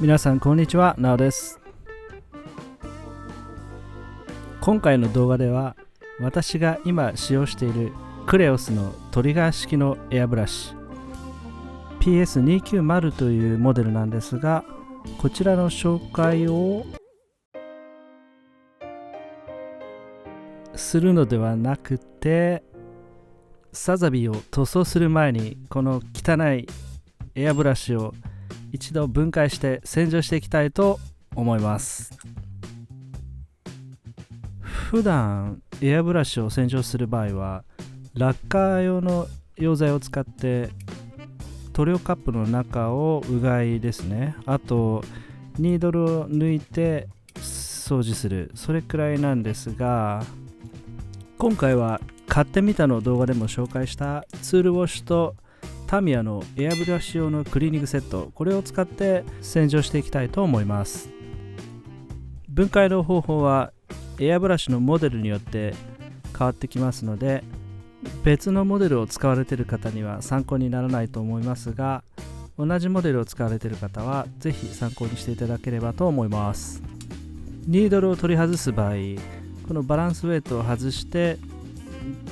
皆さんこんにちは、なおです。今回の動画では私が今使用しているクレオスのトリガー式のエアブラシ PS290 というモデルなんですが、こちらの紹介をするのではなくて、サザビーを塗装する前にこの汚いエアブラシを一度分解して洗浄していきたいと思います。普段エアブラシを洗浄する場合はラッカー用の溶剤を使って塗料カップの中をうがいですね、あとニードルを抜いて掃除する、それくらいなんですが、今回は買ってみたの動画でも紹介したツールウォッシュとタミヤのエアブラシ用のクリーニングセット、これを使って洗浄していきたいと思います。分解の方法はエアブラシのモデルによって変わってきますので、別のモデルを使われている方には参考にならないと思いますが、同じモデルを使われている方はぜひ参考にしていただければと思います。ニードルを取り外す場合、このバランスウェイトを外して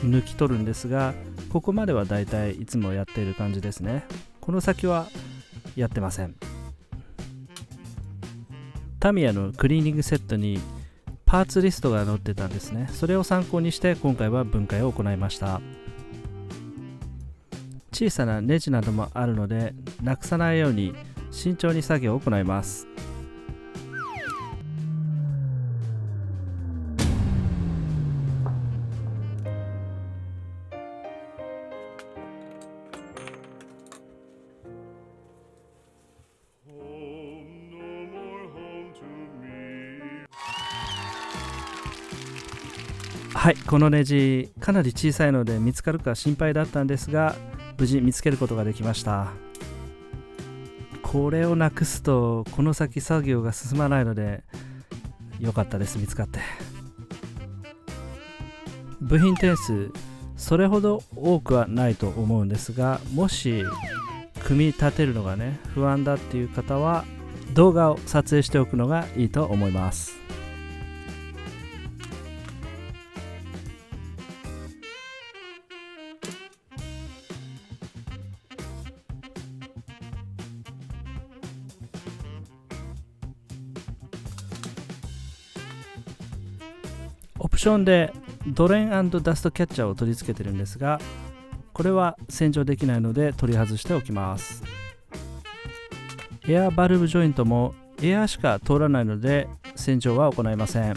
抜き取るんですが、ここまではだいたいいつもやっている感じですね。この先はやってません。タミヤのクリーニングセットにパーツリストが載ってたんですね。それを参考にして今回は分解を行いました。小さなネジなどもあるので、なくさないように慎重に作業を行います。はい、このネジかなり小さいので見つかるか心配だったんですが、無事見つけることができました。これをなくすとこの先作業が進まないので良かったです、見つかって。部品点数それほど多くはないと思うんですが、もし組み立てるのがね不安だっていう方は動画を撮影しておくのがいいと思います。オプションでドレーン&ダストキャッチャーを取り付けてるんですが、これは洗浄できないので取り外しておきます。エアバルブジョイントもエアしか通らないので洗浄は行いません。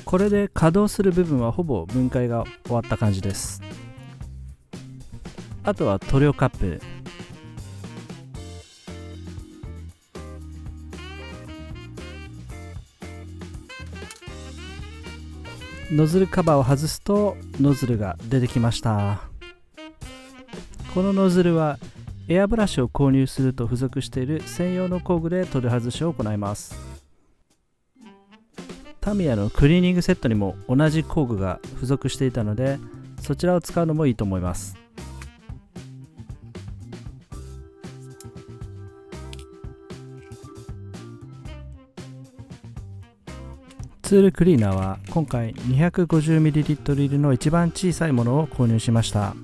これで稼働する部分はほぼ分解が終わった感じです。あとは塗料カップ、ノズルカバーを外すとノズルが出てきました。このノズルはエアブラシを購入すると付属している専用の工具で取り外しを行います。タミヤのクリーニングセットにも同じ工具が付属していたので、そちらを使うのもいいと思います。ツールクリーナーは今回 250ml 入りの一番小さいものを購入しました。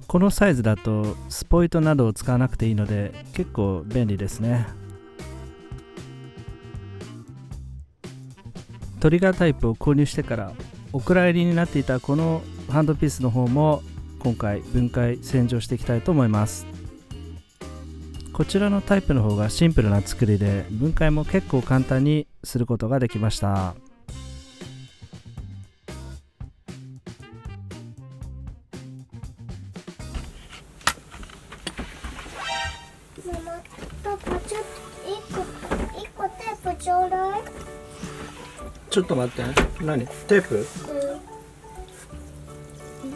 このサイズだとスポイトなどを使わなくていいので結構便利ですね。トリガータイプを購入してからお蔵入りになっていたこのハンドピースの方も今回分解洗浄していきたいと思います。こちらのタイプの方がシンプルな作りで分解も結構簡単にすることができました。ママ、パパ、ちょっと一個テープちょうだい。ちょっと待って、何？テープ？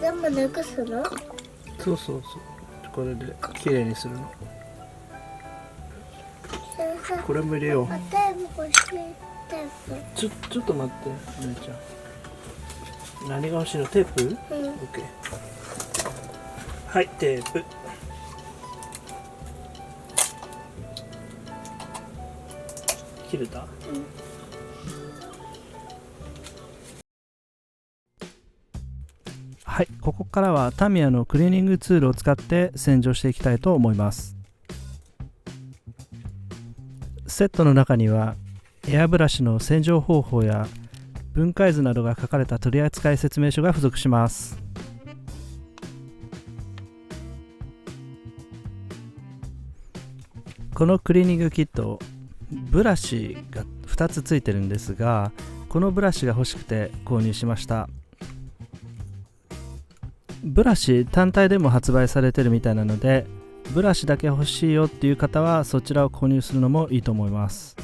全部なくすの？そうそうそう、これで綺麗にするの。これも入れよう。テープ欲しい。テープ。ちょっと待って、お姉ちゃん。何が欲しいの？テープ？うん。OK。はい、テープ。切れた？はい、ここからはタミヤのクリーニングツールを使って洗浄していきたいと思います。セットの中にはエアブラシの洗浄方法や分解図などが書かれた取扱説明書が付属します。このクリーニングキット、ブラシが2つついてるんですが、このブラシが欲しくて購入しました。ブラシ単体でも発売されてるみたいなので、ブラシだけ欲しいよっていう方はそちらを購入するのもいいと思います。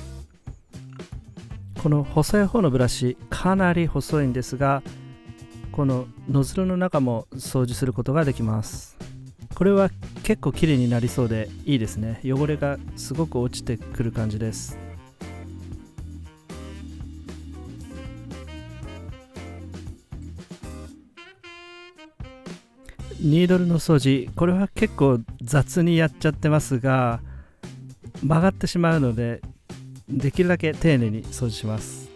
この細い方のブラシ、かなり細いんですが、このノズルの中も掃除することができます。これは結構綺麗になりそうでいいですね。汚れがすごく落ちてくる感じです。ニードルの掃除、これは結構雑にやっちゃってますが、曲がってしまうのでできるだけ丁寧に掃除します。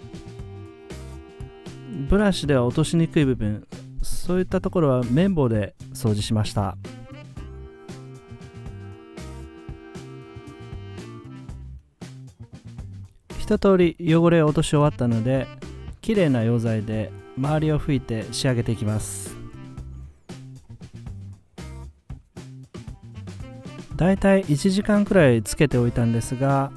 ブラシでは落としにくい部分、そういったところは綿棒で掃除しました。一通り汚れを落とし終わったので、綺麗な溶剤で周りを拭いて仕上げていきます。だいたい1時間くらいつけておいたんですが、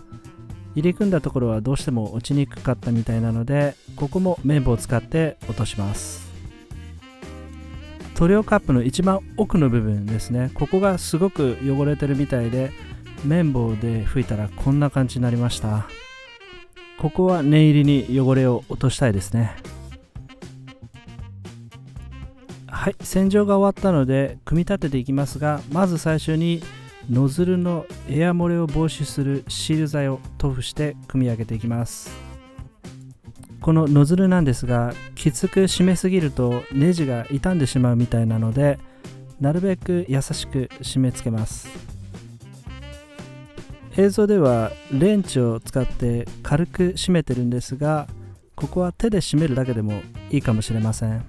入り組んだところはどうしても落ちにくかったみたいなので、ここも綿棒を使って落とします。塗料カップの一番奥の部分ですね、ここがすごく汚れてるみたいで、綿棒で拭いたらこんな感じになりました。ここは念入りに汚れを落としたいですね。はい、洗浄が終わったので組み立てていきますが、まず最初にノズルのエア漏れを防止するシール剤を塗布して組み上げていきます。このノズルなんですが、きつく締めすぎるとネジが傷んでしまうみたいなので、なるべく優しく締め付けます。映像ではレンチを使って軽く締めてるんですが、ここは手で締めるだけでもいいかもしれません。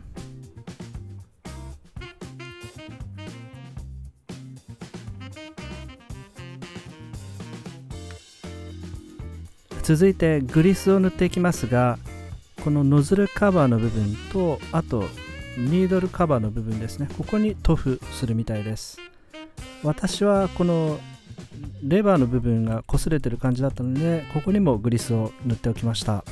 続いてグリスを塗っていきますが、このノズルカバーの部分と、あとニードルカバーの部分ですね、ここに塗布するみたいです。私はこのレバーの部分が擦れてる感じだったので、ここにもグリスを塗っておきました。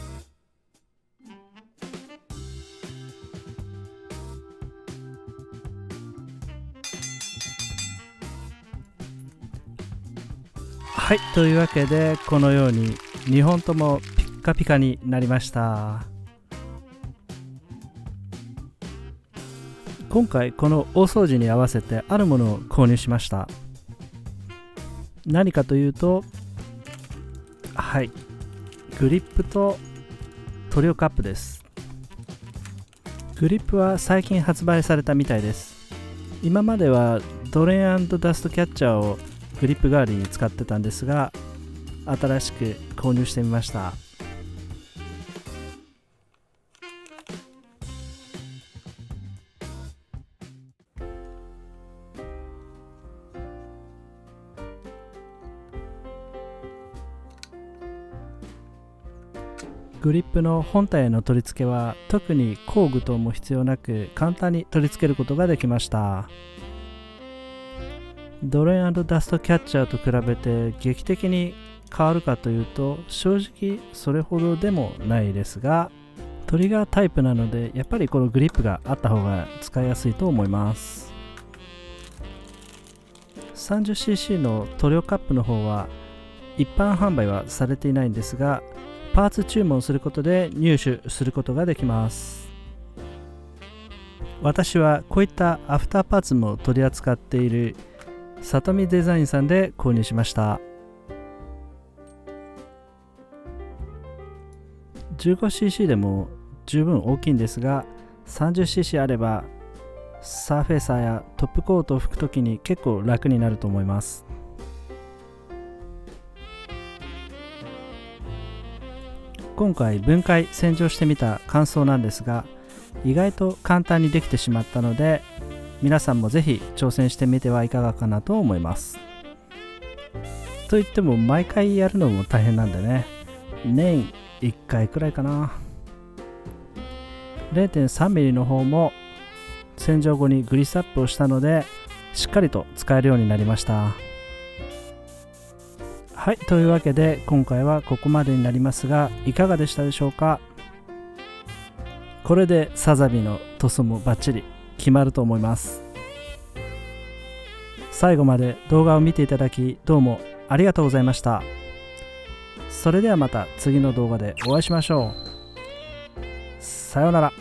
はい、というわけでこのように2本ともピッカピカになりました。今回この大掃除に合わせてあるものを購入しました。何かというと、はい、グリップと塗料カップです。グリップは最近発売されたみたいです。今まではドレーン&ダストキャッチャーをグリップ代わりに使ってたんですが、新しく購入してみました。グリップの本体への取り付けは特に工具等も必要なく、簡単に取り付けることができました。ドレーン&ダストキャッチャーと比べて劇的に変わるかというと、正直それほどでもないですが、トリガータイプなのでやっぱりこのグリップがあった方が使いやすいと思います。 30cc の塗料カップの方は一般販売はされていないんですが、パーツ注文することで入手することができます。私はこういったアフターパーツも取り扱っているさとみデザインさんで購入しました。 15cc でも十分大きいんですが、30cc あればサーフェーサーやトップコートを拭くときに結構楽になると思います。今回分解洗浄してみた感想なんですが、意外と簡単にできてしまったので、皆さんもぜひ挑戦してみてはいかがかなと思います。といっても毎回やるのも大変なんでね、年1回くらいかな。0.3 ミリの方も洗浄後にグリスアップをしたので、しっかりと使えるようになりました。はい、というわけで今回はここまでになりますが、いかがでしたでしょうか。これでサザビの塗装もバッチリ決まると思います。最後まで動画を見ていただきどうもありがとうございました。それではまた次の動画でお会いしましょう。さようなら。